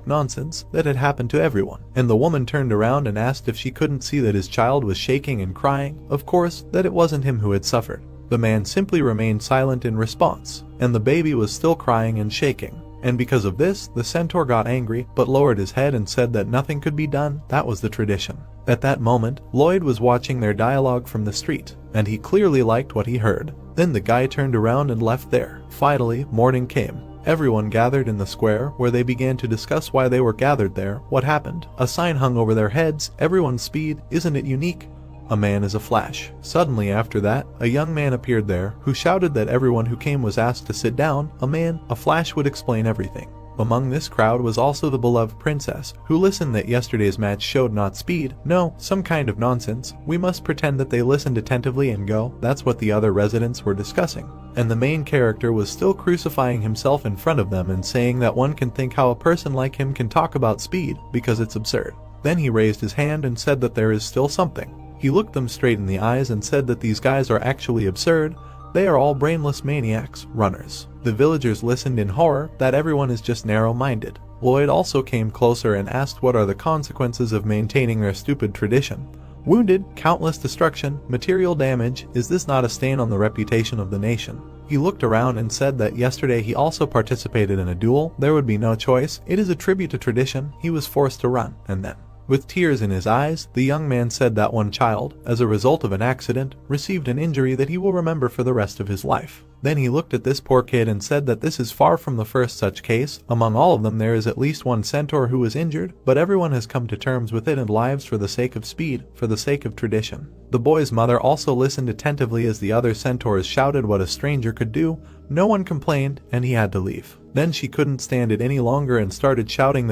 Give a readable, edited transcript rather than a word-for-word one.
nonsense that had happened to everyone, and the woman turned around and asked if she couldn't see that his child was shaking and crying, of course, that it wasn't him who had suffered. The man simply remained silent in response, and the baby was still crying and shaking. And because of this, the centaur got angry, but lowered his head and said that nothing could be done. That was the tradition. At that moment, Lloyd was watching their dialogue from the street, and he clearly liked what he heard. Then the guy turned around and left there. Finally, morning came. Everyone gathered in the square, where they began to discuss why they were gathered there, what happened. A sign hung over their heads, "Everyone's speed, isn't it unique? A man is a flash." Suddenly after that, a young man appeared there, who shouted that everyone who came was asked to sit down. A flash would explain everything. Among this crowd was also the beloved princess, who listened that yesterday's match showed not speed, no, some kind of nonsense. We must pretend that they listened attentively and go. That's what the other residents were discussing. And the main character was still crucifying himself in front of them and saying that one can think how a person like him can talk about speed, because it's absurd. Then he raised his hand and said that there is still something. He looked them straight in the eyes and said that these guys are actually absurd. They are all brainless maniacs, runners. The villagers listened in horror, that everyone is just narrow-minded. Lloyd also came closer and asked what are the consequences of maintaining their stupid tradition. Wounded, countless destruction, material damage, is this not a stain on the reputation of the nation? He looked around and said that yesterday he also participated in a duel. There would be no choice. It is a tribute to tradition. He was forced to run, and then, with tears in his eyes, the young man said that one child, as a result of an accident, received an injury that he will remember for the rest of his life. Then he looked at this poor kid and said that this is far from the first such case. Among all of them there is at least one centaur who was injured, but everyone has come to terms with it and lives for the sake of speed, for the sake of tradition. The boy's mother also listened attentively as the other centaurs shouted what a stranger could do. No one complained, and he had to leave. Then she couldn't stand it any longer and started shouting